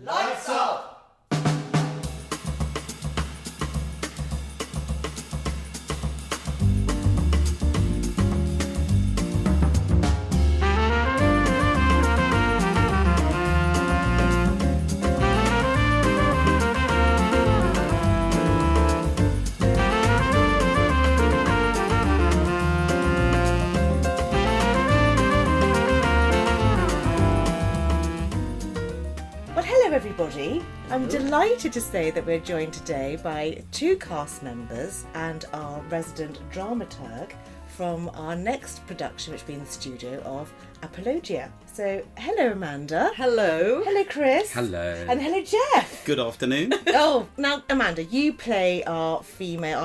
Lights up! Everybody, I'm delighted to say that we're joined today by two cast members and our resident dramaturg from our next production, which will be in the studio, of Apologia. So, hello Amanda. Hello. Hello Chris. Hello. And hello Geoff. Good afternoon. Oh, now Amanda, you play our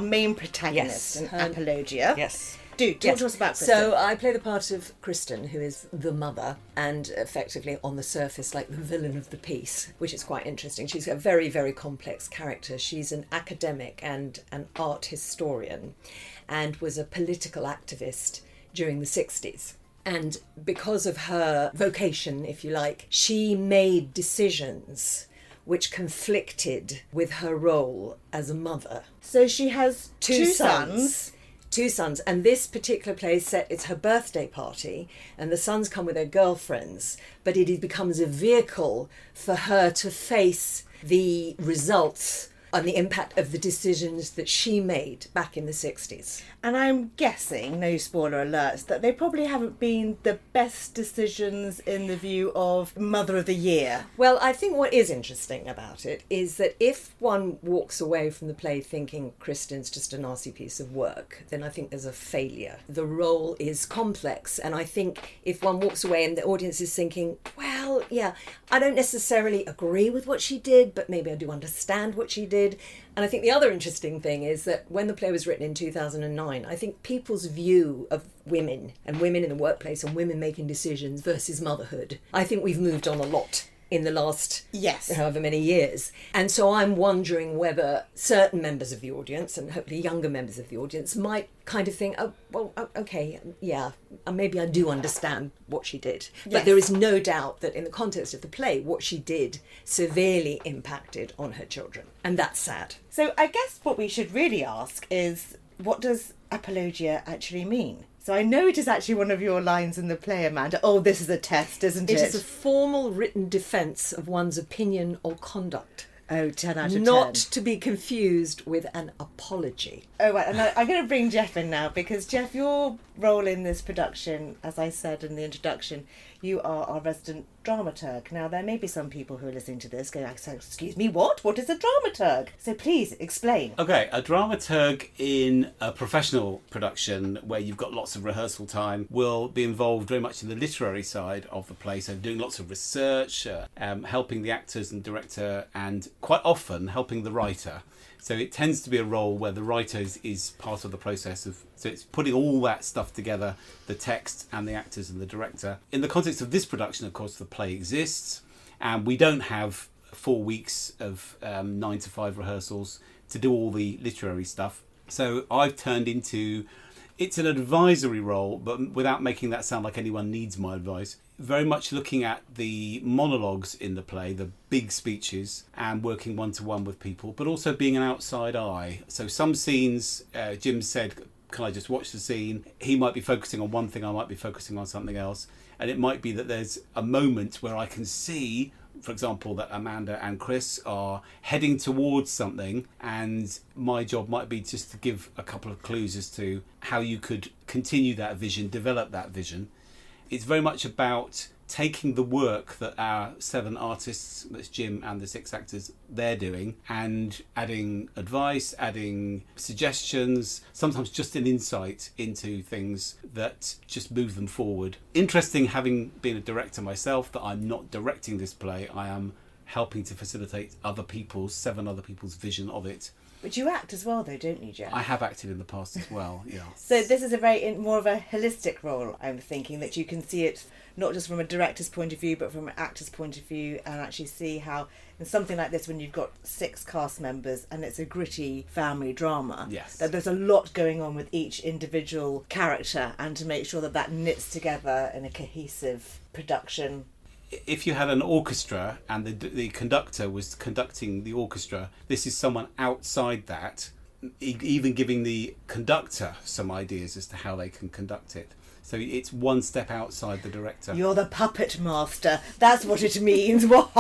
main protagonist in Apologia. Yes. Talk to us about Kristen. So I play the part of Kristen, who is the mother, and effectively on the surface like the villain of the piece, which is quite interesting. She's a very, very complex character. She's an academic and an art historian and was a political activist during the 60s. And because of her vocation, if you like, she made decisions which conflicted with her role as a mother. So she has two sons. Two sons, and this particular play is set, it's her birthday party, and the sons come with their girlfriends, but it becomes a vehicle for her to face the results and the impact of the decisions that she made back in the 60s. And I'm guessing, no spoiler alerts, that they probably haven't been the best decisions in the view of Mother of the Year. Well, I think what is interesting about it is that if one walks away from the play thinking Kristen's just a nasty piece of work, then I think there's a failure. The role is complex, and I think if one walks away and the audience is thinking, well, yeah, I don't necessarily agree with what she did, but maybe I do understand what she did. And I think the other interesting thing is that when the play was written in 2009, I think people's view of women and women in the workplace and women making decisions versus motherhood, I think we've moved on a lot in the last however many years. And so I'm wondering whether certain members of the audience, and hopefully younger members of the audience, might kind of think, okay, maybe I do understand what she did. Yes. But there is no doubt that in the context of the play, what she did severely impacted on her children. And that's sad. So I guess what we should really ask is, what does Apologia actually mean? So I know it is actually one of your lines in the play, Amanda. Oh, this is a test, isn't it? It is a formal written defence of one's opinion or conduct. Oh, 10 out of 10. Not to be confused with an apology. Oh, right. And I'm going to bring Geoff in now, because Geoff, your role in this production, as I said in the introduction, you are our resident dramaturg. Now, there may be some people who are listening to this going, excuse me, what? What is a dramaturg? So please, explain. Okay, a dramaturg in a professional production where you've got lots of rehearsal time will be involved very much in the literary side of the play, so doing lots of research, helping the actors and director, and quite often helping the writer. So it tends to be a role where the writer is part of the process of, so it's putting all that stuff together, the text and the actors and the director. In the context of this production, of course, the play exists, and we don't have 4 weeks of 9 to 5 rehearsals to do all the literary stuff. So I've turned into, it's an advisory role, but without making that sound like anyone needs my advice. Very much looking at the monologues in the play, the big speeches, and working one-to-one with people, but also being an outside eye. So some scenes, Jim said, can I just watch the scene? He might be focusing on one thing, I might be focusing on something else. And it might be that there's a moment where I can see, for example, that Amanda and Chris are heading towards something, and my job might be just to give a couple of clues as to how you could continue that vision, develop that vision. It's very much about taking the work that our 7 artists, that's Jim and the 6 actors, they're doing, and adding advice, adding suggestions, sometimes just an insight into things that just move them forward. Interesting, having been a director myself, that I'm not directing this play, I am helping to facilitate 7 other people's vision of it. But you act as well, though, don't you, Geoff? I have acted in the past as well, yeah. So this is more of a holistic role, I'm thinking, that you can see it not just from a director's point of view, but from an actor's point of view, and actually see how, in something like this, when you've got 6 cast members and it's a gritty family drama, yes, that there's a lot going on with each individual character, and to make sure that knits together in a cohesive production. if you had an orchestra and the conductor was conducting the orchestra, this is someone outside that, even giving the conductor some ideas as to how they can conduct it. So it's one step outside the director. You're the puppet master. That's what it means. Well,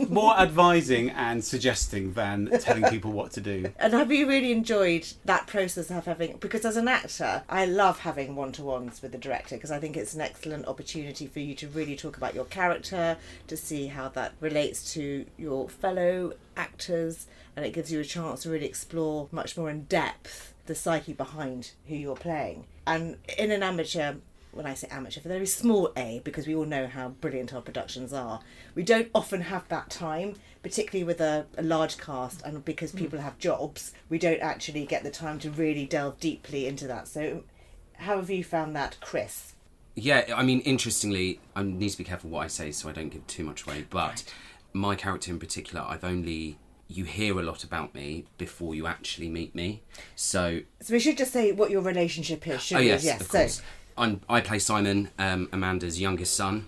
more advising and suggesting than telling people what to do. And have you really enjoyed that process of having... Because as an actor, I love having one-to-ones with the director, because I think it's an excellent opportunity for you to really talk about your character, to see how that relates to your fellow actors, and it gives you a chance to really explore much more in depth the psyche behind who you're playing. And in an amateur, when I say amateur, for very small A, because we all know how brilliant our productions are, we don't often have that time, particularly with a large cast, and because people have jobs, we don't actually get the time to really delve deeply into that. So how have you found that, Chris? Yeah, I mean, interestingly, I need to be careful what I say so I don't give too much away, but my character in particular, you hear a lot about me before you actually meet me. So we should just say what your relationship is, shouldn't we? Yes, of course. I play Simon, Amanda's youngest son.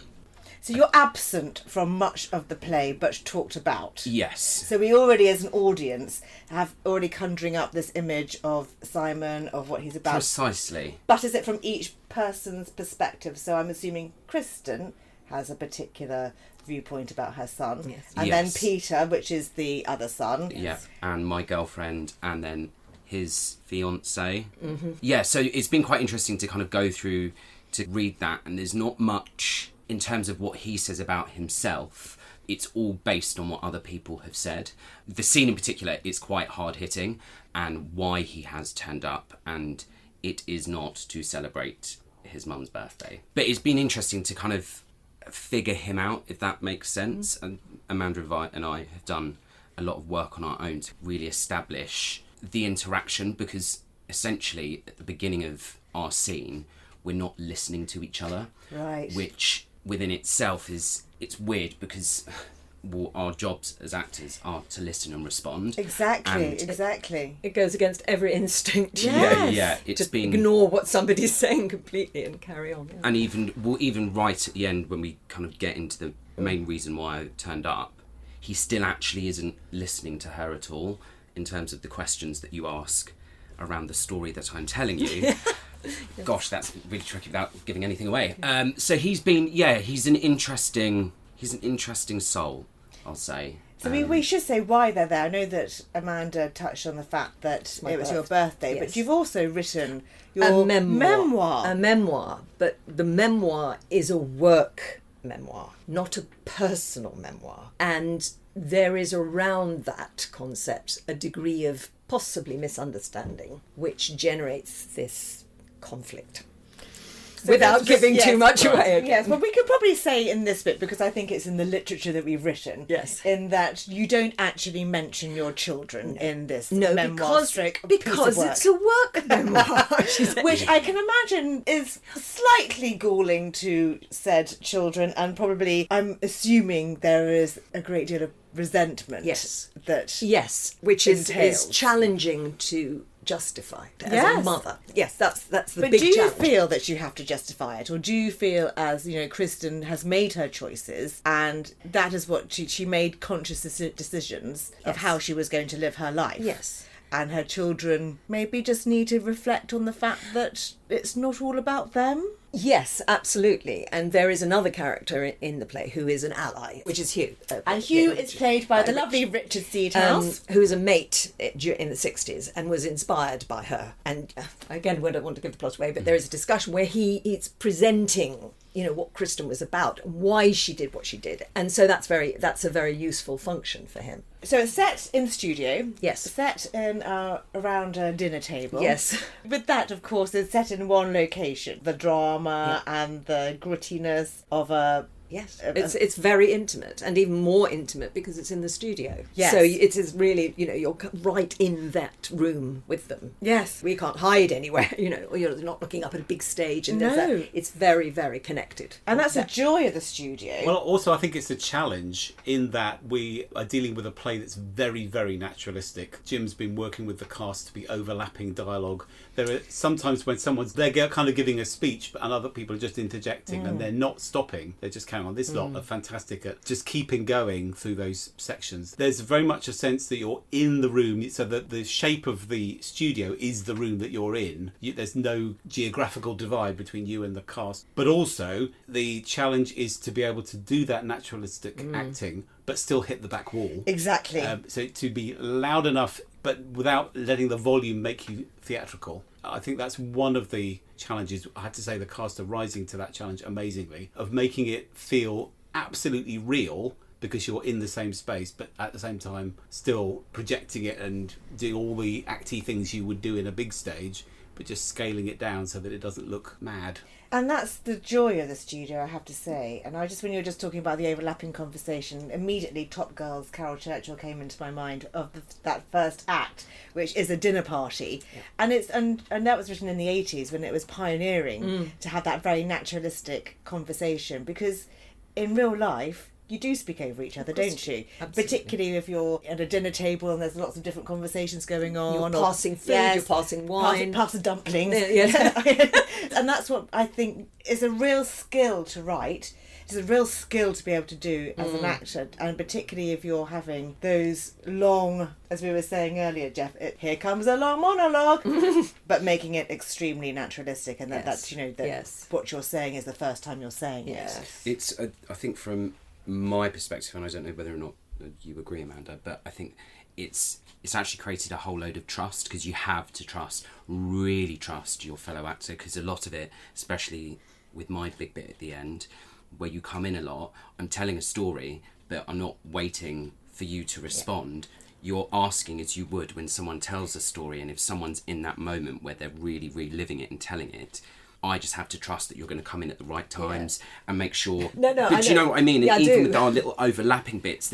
So you're absent from much of the play, but talked about. Yes. So we already, as an audience, have already conjuring up this image of Simon, of what he's about. Precisely. But is it from each person's perspective? So I'm assuming Kristen has a particular viewpoint about her son. Yes. And then Peter, which is the other son. Yeah, and my girlfriend, and then his fiancée. Mm-hmm. Yeah, so it's been quite interesting to kind of go through, to read that, and there's not much in terms of what he says about himself. It's all based on what other people have said. The scene in particular is quite hard-hitting, and why he has turned up, and it is not to celebrate his mum's birthday. But it's been interesting to kind of figure him out, if that makes sense. And Amanda and I have done a lot of work on our own to really establish the interaction, because essentially at the beginning of our scene we're not listening to each other, Right. which within itself it's weird, because our jobs as actors are to listen and respond. Exactly. It goes against every instinct. Yes. Yeah, it's Just been ignore what somebody's saying completely and carry on. Yeah. And even right at the end, when we kind of get into the main reason why I turned up, he still actually isn't listening to her at all in terms of the questions that you ask around the story that I'm telling you. Gosh, that's really tricky without giving anything away. So he's an interesting soul, I'll say. So we should say why they're there. I know that Amanda touched on the fact that it was your birthday, Yes. but you've also written your A memoir. memoir. A memoir, but the memoir is a work memoir, not a personal memoir. And there is around that concept a degree of possibly misunderstanding, which generates this conflict. So Without giving too much away. Again. Yes, but we could probably say in this bit, because I think it's in the literature that we've written, Yes. in that you don't actually mention your children in this No, memoir because it's a work memoir. which I can imagine is slightly galling to said children, and probably I'm assuming there is a great deal of resentment. Yes. That which is entails. challenging to justify as Yes. a mother. Yes, that's the But big do you challenge. feel that you have to justify it, or do you feel, as you know, Kristen has made her choices, and that is what she made conscious decisions of Yes. how she was going to live her life? Yes. And her children maybe just need to reflect on the fact that it's not all about them? Yes, absolutely. And there is another character in the play who is an ally, which is Hugh. And Hugh is played by the lovely Richard Seedhouse. who was a mate in the 60s and was inspired by her. And again, we don't want to give the plot away, but there is a discussion where it's presenting, you know, what Kristen was about and why she did what she did. And so that's a very useful function for him. So it's set in the studio. Yes. Set in around a dinner table. Yes. But that, of course, is set in one location. The drama and the grittiness of a... Yes, it's very intimate, and even more intimate because it's in the studio. Yes. So it is really, you know, you're right in that room with them. Yes. We can't hide anywhere, you know, or you're not looking up at a big stage. And there's No. that. It's very, very connected. And that's the joy of the studio. Well, also I think it's a challenge in that we are dealing with a play that's very, very naturalistic. Jim's been working with the cast to be overlapping dialogue. There are sometimes when they're kind of giving a speech, and other people are just interjecting, and they're not stopping. They're just carrying going on. This lot are fantastic at just keeping going through those sections. There's very much a sense that you're in the room, so that the shape of the studio is the room that you're in. There's no geographical divide between you and the cast. But also, the challenge is to be able to do that naturalistic acting, but still hit the back wall. Exactly. So to be loud enough, but without letting the volume make you theatrical. I think that's one of the challenges. I had to say the cast are rising to that challenge amazingly, of making it feel absolutely real because you're in the same space, but at the same time still projecting it and doing all the acty things you would do in a big stage, but just scaling it down so that it doesn't look mad. And that's the joy of the studio, I have to say. And when you were just talking about the overlapping conversation, immediately Top Girl's Carol Churchill came into my mind of that first act, which is a dinner party. Yeah. And that was written in the 80s when it was pioneering to have that very naturalistic conversation. Because in real life, you do speak over each other, don't you? Absolutely. Particularly if you're at a dinner table and there's lots of different conversations going on. You're passing food, you're passing wine. Pass the dumplings. Yeah. And that's what I think is a real skill to write. It's a real skill to be able to do as an actor, and particularly if you're having those long, as we were saying earlier, Geoff, here comes a long monologue, but making it extremely naturalistic, and that's what you're saying is the first time you're saying it. It's I think from my perspective, and I don't know whether or not you agree, Amanda, but I think it's actually created a whole load of trust, because you have to really trust your fellow actor, because a lot of it, especially with my big bit at the end, where you come in a lot, I'm telling a story, but I'm not waiting for you to respond. You're asking as you would when someone tells a story, and if someone's in that moment where they're really reliving it and telling it, I just have to trust that you're going to come in at the right times and make sure. But you know what I mean? Yeah, and even I do. with our little overlapping bits,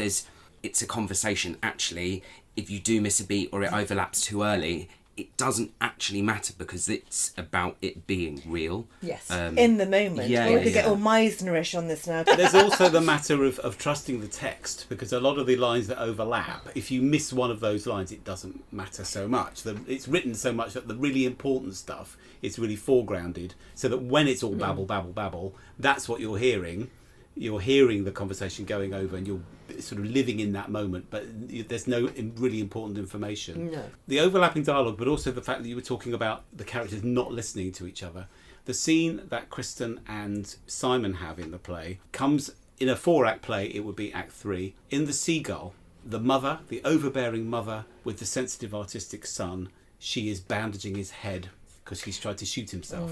it's a conversation. Actually, if you do miss a beat or it overlaps too early, it doesn't actually matter, because it's about it being real. Yes. In the moment. We could get all Meisnerish on this now. There's also the matter of trusting the text, because a lot of the lines that overlap, if you miss one of those lines, it doesn't matter so much. It's written so much that the really important stuff is really foregrounded, so that when it's all babble, babble, babble, that's what you're hearing. You're hearing the conversation going over, and you're sort of living in that moment, but there's no really important information. No. The overlapping dialogue, but also the fact that you were talking about the characters not listening to each other. The scene that Kristen and Simon have in the play comes in a 4-act play. It would be Act 3. In The Seagull, the mother, the overbearing mother with the sensitive artistic son, she is bandaging his head because he's tried to shoot himself.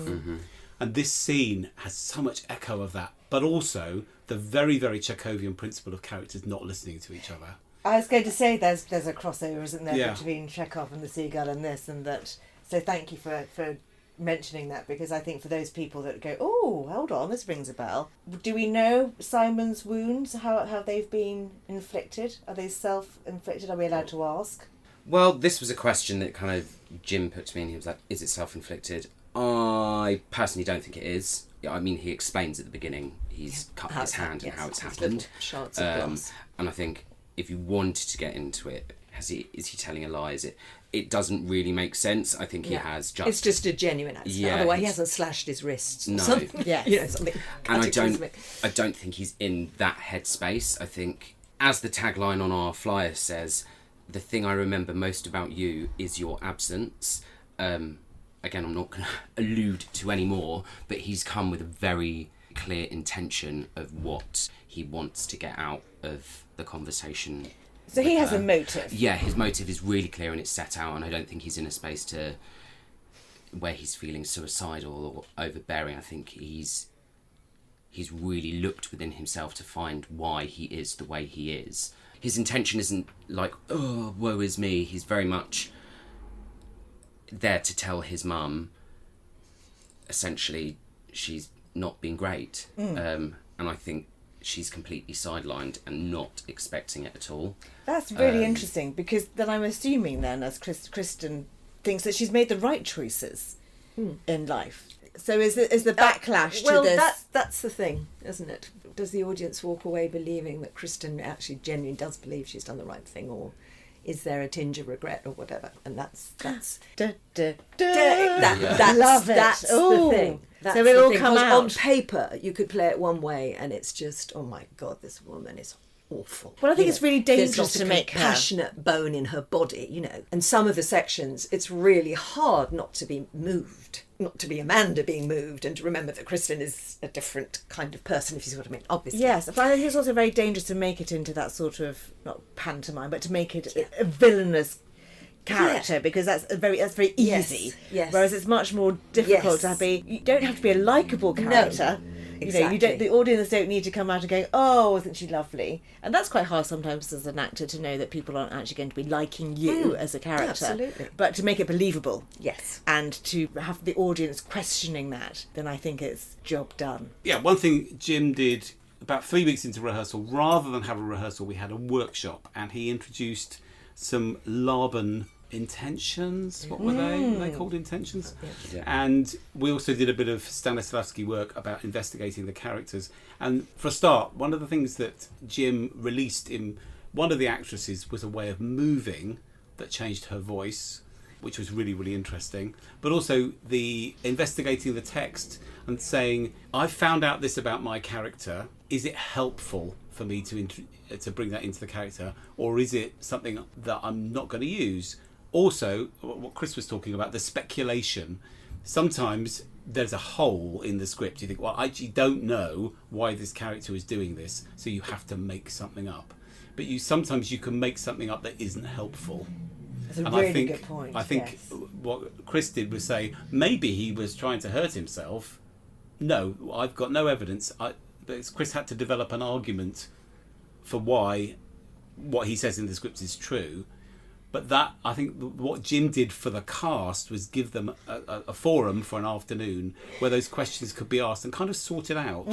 And this scene has so much echo of that, but also the very, very Chekhovian principle of characters not listening to each other. I was going to say there's a crossover, isn't there, Yeah. between Chekhov and the Seagull and this and that. So thank you for mentioning that, because I think for those people that go, oh, hold on, this rings a bell. Do we know Simon's wounds, how they've been inflicted? Are they self-inflicted? Are we allowed to ask? Well, this was a question that kind of Jim put to me, and he was like, is it self-inflicted? I personally don't think it is. I mean, he explains at the beginning he's cut his hand and how it's happened. Shards of glass. And I think if you wanted to get into it, is he telling a lie? It doesn't really make sense. I think he has just... It's just a genuine accident. Yeah, Otherwise, he hasn't slashed his wrists. No. Something, something And I cataclysmic. don't think he's in that headspace. I think, as the tagline on our flyer says, the thing I remember most about you is your absence. Again, I'm not going to allude to any more, but he's come with a very clear intention of what he wants to get out of the conversation. So he has a motive. Yeah, his motive is really clear and it's set out, and I don't think he's in a space where he's feeling suicidal or overbearing. I think he's really looked within himself to find why he is the way he is. His intention isn't like, oh, woe is me. He's very much there to tell his mum, essentially, she's not been great. And I think she's completely sidelined and not expecting it at all. That's really interesting, because then I'm assuming then, as Kristen thinks, that she's made the right choices in life. So is the backlash to this... Well, that's the thing, isn't it? Does the audience walk away believing that Kristen actually genuinely does believe she's done the right thing, or is there a tinge of regret or whatever? And that's Da, da, da. that's Love it. That's Ooh. the thing. That's So it'll the all thing. come 'Cause out. on paper. You could play it one way, and it's just, oh my God, this woman is awful. Well, I think it's really dangerous there's not to a make her- passionate bone in her body, you know. And some of the sections, it's really hard not to be moved, not to be Amanda being moved, and to remember that Kristen is a different kind of person, if you see what I mean. Obviously, Yes, but I think it's also very dangerous to make it into that sort of, not pantomime, but to make it a villainous character, because that's very easy. Yes. Whereas it's much more difficult Yes. to be. You don't have to be a likable character. You know, you don't. exactly. The audience don't need to come out and go, "Oh, wasn't she lovely?" And that's quite hard sometimes as an actor to know that people aren't actually going to be liking you as a character. Absolutely. But to make it believable, Yes. and to have the audience questioning that, then I think it's job done. Yeah, one thing Jim did about 3 weeks into rehearsal, rather than have a rehearsal, we had a workshop, and he introduced some Laban intentions. What were they? Were they called intentions? Yeah. And we also did a bit of Stanislavski work about investigating the characters. And for a start, one of the things that Jim released in one of the actresses was a way of moving that changed her voice, which was really, really interesting. But also the investigating the text and saying, I found out this about my character. Is it helpful for me to bring that into the character, or is it something that I'm not going to use? Also, what Chris was talking about, the speculation. Sometimes there's a hole in the script. You think, well, I actually don't know why this character is doing this, so you have to make something up. But sometimes you can make something up that isn't helpful. That's a And really good point. I think yes. what Chris did was say, maybe he was trying to hurt himself. No, I've got no evidence. But Chris had to develop an argument for why what he says in the script is true. But that, I think what Jim did for the cast was give them a forum for an afternoon where those questions could be asked and kind of sorted out.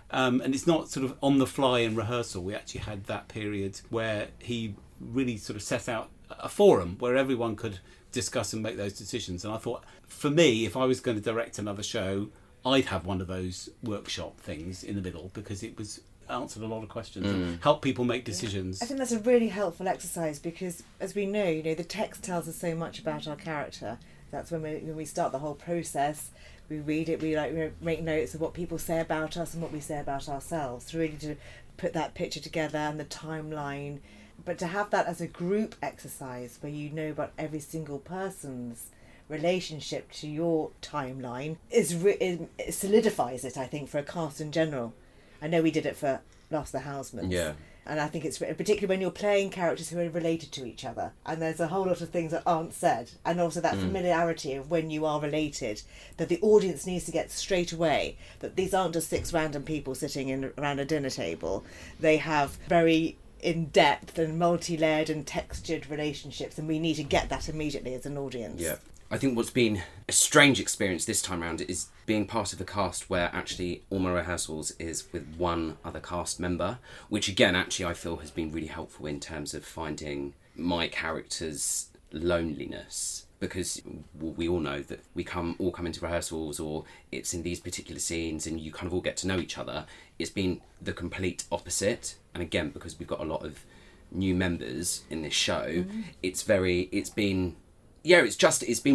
And it's not sort of on the fly in rehearsal. We actually had that period where he really sort of set out a forum where everyone could discuss and make those decisions. And I thought, for me, if I was going to direct another show, I'd have one of those workshop things in the middle, because it was answered a lot of questions and helped people make decisions. I think that's a really helpful exercise, because as we know, you know, the text tells us so much about our character. That's when we start the whole process. We read it, we make notes of what people say about us and what we say about ourselves, really to put that picture together and the timeline. But to have that as a group exercise where you know about every single person's relationship to your timeline it solidifies it, I think, for a cast in general. I know we did it for Lost the Housemans. Yeah. And I think it's particularly when you're playing characters who are related to each other, and there's a whole lot of things that aren't said, and also that familiarity of when you are related, that the audience needs to get straight away that these aren't just 6 random people sitting around a dinner table. They have very in-depth and multi-layered and textured relationships, and we need to get that immediately as an audience. Yeah. I think what's been a strange experience this time around is being part of a cast where actually all my rehearsals is with one other cast member, which again actually I feel has been really helpful in terms of finding my character's loneliness, because we all know that we all come into rehearsals, or it's in these particular scenes and you kind of all get to know each other. It's been the complete opposite, and again, because we've got a lot of new members in this show, it's been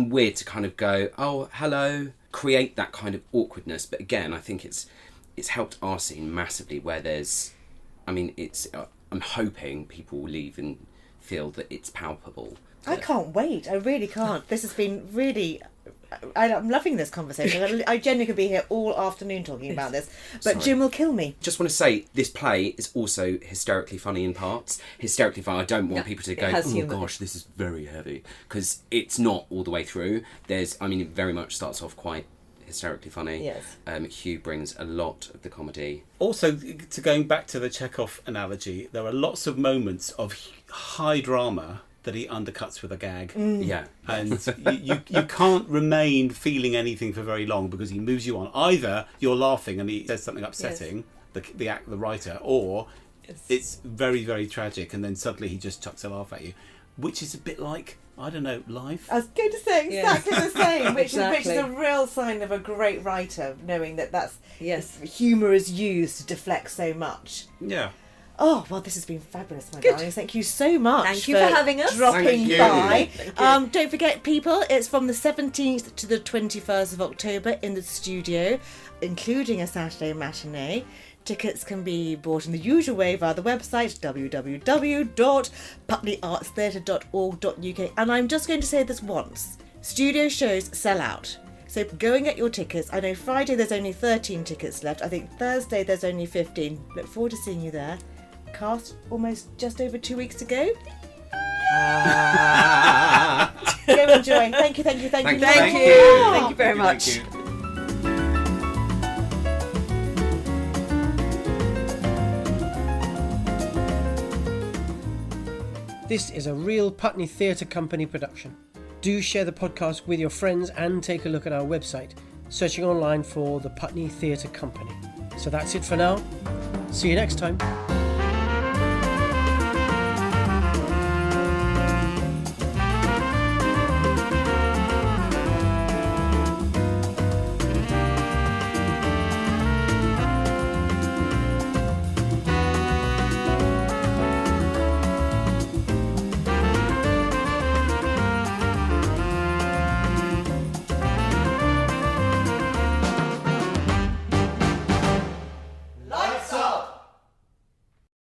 weird to kind of go, oh, hello, create that kind of awkwardness. But again, I think it's helped our scene massively, where I'm hoping people will leave and feel that it's palpable. I can't wait. I really can't. This has been really... I'm loving this conversation. I genuinely could be here all afternoon talking about this, but Sorry. Jim will kill me. Just want to say, this play is also hysterically funny in parts. Hysterically funny. I don't want people to go, has oh humour. gosh, this is very heavy, because it's not all the way through. It very much starts off quite hysterically funny. Yes. Hugh brings a lot of the comedy. Also, to going back to the Chekhov analogy, there are lots of moments of high drama that he undercuts with a gag. Yeah. And you can't remain feeling anything for very long, because he moves you on. Either you're laughing and he says something upsetting, the writer, or it's very, very tragic, and then suddenly he just chucks a laugh at you, which is a bit like, I don't know, life. I was going to say exactly the same, which Exactly. is a real sign of a great writer, knowing that Yes. humour is used to deflect so much. Yeah. Oh, well, this has been fabulous, my darlings. Thank you so much. Thank you for having us. Dropping Thank you. by. Thank you. Don't forget, people, it's from the 17th to the 21st of October in the studio, including a Saturday matinee. Tickets can be bought in the usual way via the website www.putneyartstheatre.org.uk. And I'm just going to say this once. Studio shows sell out. So go and get your tickets. I know Friday there's only 13 tickets left. I think Thursday there's only 15. Look forward to seeing you there. Cast almost just over 2 weeks to go. Go enjoy. Thank you. Thank you. Thank Thank you very much. Thank you. This is a real Putney Theatre Company production. Do share the podcast with your friends and take a look at our website, searching online for the Putney Theatre Company. So that's it for now. See you next time.